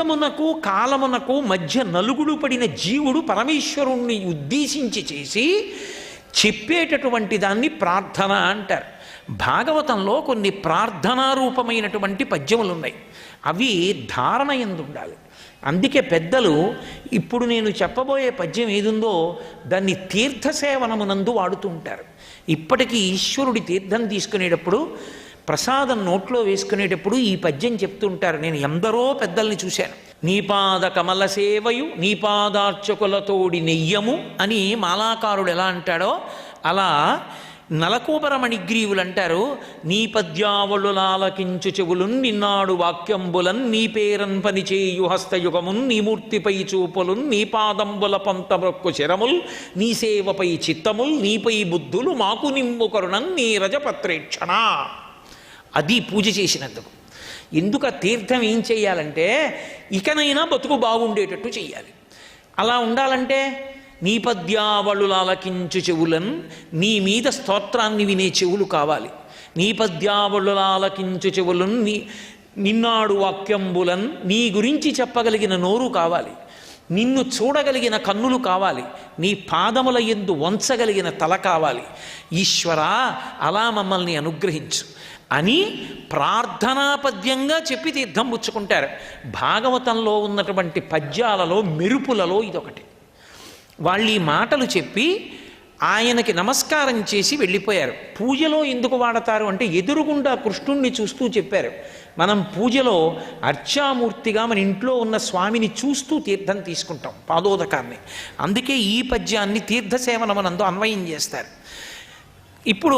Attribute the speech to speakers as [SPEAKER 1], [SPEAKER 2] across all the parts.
[SPEAKER 1] అమృతమునకు కాలమునకు మధ్య నలుగుడు పడిన జీవుడు పరమేశ్వరుణ్ణి ఉద్దేశించి చేసి చెప్పేటటువంటి దాన్ని ప్రార్థన అంటారు. భాగవతంలో కొన్ని ప్రార్థనారూపమైనటువంటి పద్యములు ఉన్నాయి. అవి ధారణ యందు ఉండాలి. అందుకే పెద్దలు ఇప్పుడు నేను చెప్పబోయే పద్యం ఏదుందో దాన్ని తీర్థసేవనమునందు వాడుతూ ఉంటారు. ఇప్పటికీ ఈశ్వరుడి తీర్థం తీసుకునేటప్పుడు ప్రసాదం నోట్లో వేసుకునేటప్పుడు ఈ పద్యం చెప్తుంటారు. నేను ఎందరో పెద్దల్ని చూశాను. నీపాద కమల సేవయు నీపాదార్చకులతోడి నెయ్యము అని మాలాకారుడు ఎలా అంటాడో అలా నలకూబరమణిగ్రీవులు అంటారు. నీ పద్యావళులాలకించు చెవులున్ నిన్నాడు వాక్యంబులన్ నీ పేరన్ పనిచేయు హస్తయుగమున్ నీ మూర్తిపై చూపులున్ నీ పాదంబుల పంతమొక్కు శరముల్ నీ సేవపై చిత్తముల్ నీపై బుద్ధులు మాకు నిమ్ము కరుణన్ నీ రజపత్రేక్షణ. అది పూజ చేసినందుకు. ఎందుకు ఆ తీర్థం ఏం చేయాలంటే ఇకనైనా బతుకు బాగుండేటట్టు చెయ్యాలి. అలా ఉండాలంటే నీ పద్యావళులాలకించు చెవులన్ నీ మీద స్తోత్రాన్ని వినే చెవులు కావాలి. నీ పద్యావళులాలకించు చెవులన్ నిన్నాడు వాక్యంబులన్ నీ గురించి చెప్పగలిగిన నోరు కావాలి. నిన్ను చూడగలిగిన కన్నులు కావాలి. నీ పాదముల యందు వంచగలిగిన తల కావాలి. ఈశ్వరా అలా మమ్మల్ని అనుగ్రహించు అని ప్రార్థనాపద్యంగా చెప్పి తీర్థం పుచ్చుకుంటారు. భాగవతంలో ఉన్నటువంటి పద్యాలలో మెరుపులలో ఇదొకటి. వాళ్ళు ఈ మాటలు చెప్పి ఆయనకి నమస్కారం చేసి వెళ్ళిపోయారు. పూజలో ఎందుకు వాడతారు అంటే ఎదురుగుండా కృష్ణుణ్ణి చూస్తూ చెప్పారు. మనం పూజలో అర్చామూర్తిగా మన ఇంట్లో ఉన్న స్వామిని చూస్తూ తీర్థం తీసుకుంటాం, పాదోదకాన్ని. అందుకే ఈ పద్యాన్ని తీర్థసేవనమనందు అన్వయం చేస్తారు. ఇప్పుడు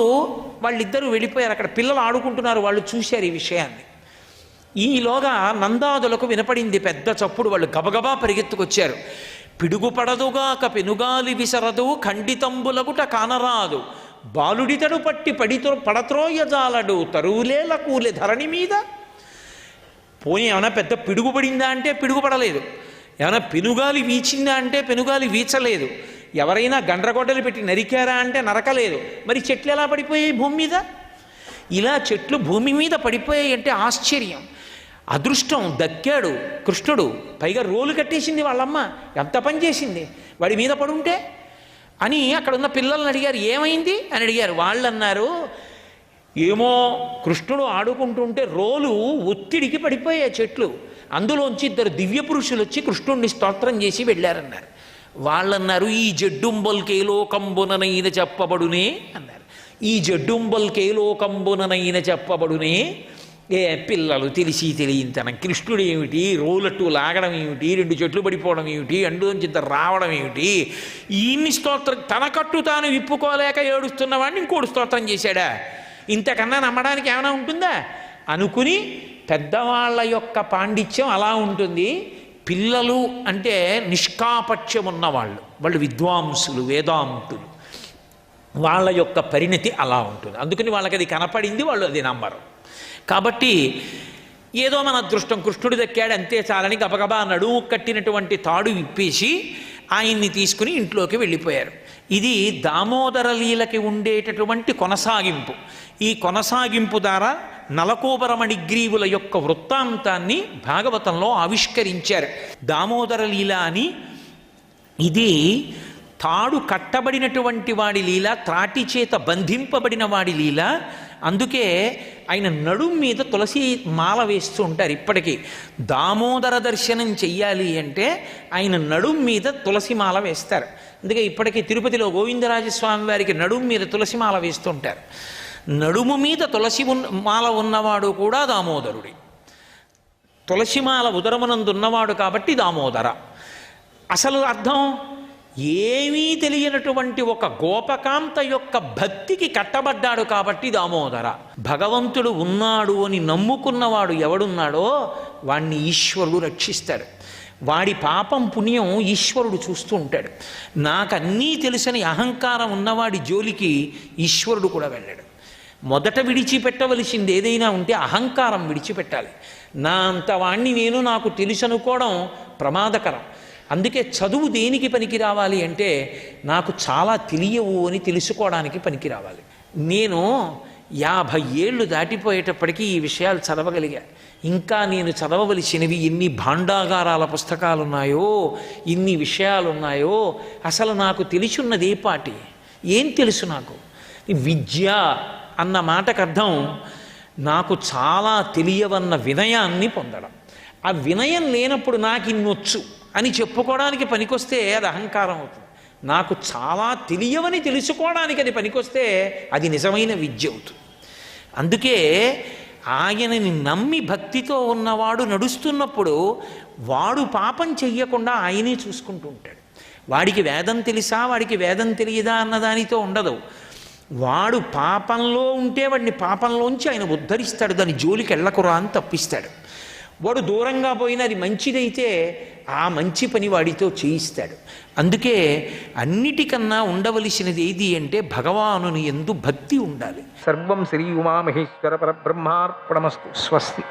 [SPEAKER 1] వాళ్ళిద్దరూ వెళ్ళిపోయారు. అక్కడ పిల్లలు ఆడుకుంటున్నారు. వాళ్ళు చూశారు ఈ విషయాన్ని. ఈలోగా నందాదులకు వినపడింది పెద్ద చప్పుడు. వాళ్ళు గబగబా పరిగెత్తుకొచ్చారు. పిడుగుపడదుగాక పెనుగాలి విసరదు ఖండితంబులగుట కానరాదు బాలుడితడు పట్టి పడత్రోయజాలడు తరువులేల కూలే ధరణి మీద. పోనీ ఏమైనా పెద్ద పిడుగుపడిందా అంటే పిడుగుపడలేదు. ఏమైనా పెనుగాలి వీచిందా అంటే పెనుగాలి వీచలేదు. ఎవరైనా గండ్రగొడ్డలు పెట్టి నరికారా అంటే నరకలేదు. మరి చెట్లు ఎలా పడిపోయాయి భూమి మీద? ఇలా చెట్లు భూమి మీద పడిపోయాయి అంటే ఆశ్చర్యం. అదృష్టం, దక్కాడు కృష్ణుడు. పైగా రోలు కట్టేసింది వాళ్ళమ్మ. ఎంత పని చేసింది వాడి మీద పడుంటే అని అక్కడ ఉన్న పిల్లల్ని అడిగారు. ఏమైంది అని అడిగారు. వాళ్ళు అన్నారు, ఏమో కృష్ణుడు ఆడుకుంటుంటే రోలు ఒత్తిడికి పడిపోయాయి చెట్లు. అందులోంచి ఇద్దరు దివ్య పురుషులు వచ్చి కృష్ణుడిని స్తోత్రం చేసి వెళ్ళారన్నారు. వాళ్ళన్నారు, ఈ జడ్డుంబల్కేలోకంబుననైన చెప్పబడునే అన్నారు. ఈ జడ్డుంబల్కేలోకంబుననైన చెప్పబడునే. ఏ పిల్లలు తెలిసి తెలియనితనం. కృష్ణుడు ఏమిటి, రోలట్టు లాగడం ఏమిటి, రెండు చెట్లు పడిపోవడం ఏమిటి, అండులోంచి ఇంత రావడం ఏమిటి? ఈయన్ని స్తోత్రం తన కట్టు తాను విప్పుకోలేక ఏడుస్తున్నవాడిని ఇంకోటి స్తోత్రం చేశాడా? ఇంతకన్నా నమ్మడానికి ఏమైనా ఉంటుందా అనుకుని పెద్దవాళ్ళ యొక్క పాండిత్యం అలా ఉంటుంది. పిల్లలు అంటే నిష్కాపట్యం ఉన్నవాళ్ళు, వాళ్ళు విద్వాంసులు, వేదాంతులు. వాళ్ళ యొక్క పరిణతి అలా ఉంటుంది. అందుకని వాళ్ళకి అది కనపడింది, వాళ్ళు అది నమ్మరు. కాబట్టి ఏదో మన అదృష్టం, కృష్ణుడు దక్కాడు అంతే చాలని గబగబా నడుము కట్టినటువంటి తాడు విప్పేసి ఆయన్ని తీసుకుని ఇంట్లోకి వెళ్ళిపోయారు. ఇది దామోదర లీలకి ఉండేటటువంటి కొనసాగింపు. ఈ కొనసాగింపు ద్వారా నలకోబరమణిగ్రీవుల యొక్క వృత్తాంతాన్ని భాగవతంలో ఆవిష్కరించారు. దామోదర లీల అని ఇది తాడు కట్టబడినటువంటి వాడి లీల, త్రాటి చేత బంధింపబడిన వాడి లీల. అందుకే ఆయన నడుం మీద తులసి మాల వేస్తూ ఉంటారు. ఇప్పటికీ దామోదర దర్శనం చెయ్యాలి అంటే ఆయన నడుం మీద తులసి మాల వేస్తారు. అందుకే ఇప్పటికీ తిరుపతిలో గోవిందరాజస్వామి వారికి నడుం మీద తులసి మాల వేస్తూ ఉంటారు. నడుము మీద తులసి మాల ఉన్నవాడు కూడా దామోదరుడి. తులసిమాల ఉదరమునందున్నవాడు కాబట్టి దామోదర. అసలు అర్థం ఏమీ తెలియనటువంటి ఒక గోపకాంత యొక్క భక్తికి కట్టబడ్డాడు కాబట్టి దామోదర. భగవంతుడు ఉన్నాడు అని నమ్ముకున్నవాడు ఎవడున్నాడో వాణ్ణి ఈశ్వరుడు రక్షిస్తాడు. వాడి పాపం పుణ్యం ఈశ్వరుడు చూస్తూ ఉంటాడు. నాకన్నీ తెలుసని అహంకారం ఉన్నవాడి జోలికి ఈశ్వరుడు కూడా వెళ్ళాడు. మొదట విడిచిపెట్టవలసింది ఏదైనా ఉంటే అహంకారం విడిచిపెట్టాలి. నా అంత వాణ్ణి నేను, నాకు తెలుసు అనుకోవడం ప్రమాదకరం. అందుకే చదువు దేనికి పనికి రావాలి అంటే నాకు చాలా తెలియవు అని తెలుసుకోవడానికి పనికి రావాలి. నేను 50 ఏళ్ళు దాటిపోయేటప్పటికీ ఈ విషయాలు చదవగలిగా. ఇంకా నేను చదవవలసినవి ఎన్ని భాండాగారాల పుస్తకాలున్నాయో, ఇన్ని విషయాలున్నాయో. అసలు నాకు తెలిసున్నది ఏ పాటి, ఏం తెలుసు నాకు? విద్య అన్న మాటకు అర్థం నాకు చాలా తెలియవన్న వినయాన్ని పొందడం. ఆ వినయం లేనప్పుడు నాకు ఇన్నొచ్చు అని చెప్పుకోవడానికి పనికొస్తే అది అహంకారం అవుతుంది. నాకు చాలా తెలియవని తెలుసుకోవడానికి అది పనికొస్తే అది నిజమైన విద్య అవుతుంది. అందుకే ఆయనని నమ్మి భక్తితో ఉన్నవాడు నడుస్తున్నప్పుడు వాడు పాపం చెయ్యకుండా ఆయనే చూసుకుంటూ ఉంటాడు. వాడికి వేదం తెలుసా, వాడికి వేదం తెలియదా అన్నదానితో ఉండదు. వాడు పాపంలో ఉంటే వాడిని పాపంలోంచి ఆయన ఉద్ధరిస్తాడు, దాని జోలికి వెళ్ళకురా అని తప్పిస్తాడు. వాడు దూరంగా పోయిన అది మంచిదైతే ఆ మంచి పని వాడితో చేయిస్తాడు. అందుకే అన్నిటికన్నా ఉండవలసినది ఏది అంటే భగవానుని యందు భక్తి ఉండాలి. సర్వం శ్రీ ఉమామహేశ్వర పరబ్రహ్మార్పణమస్తు. స్వస్తి.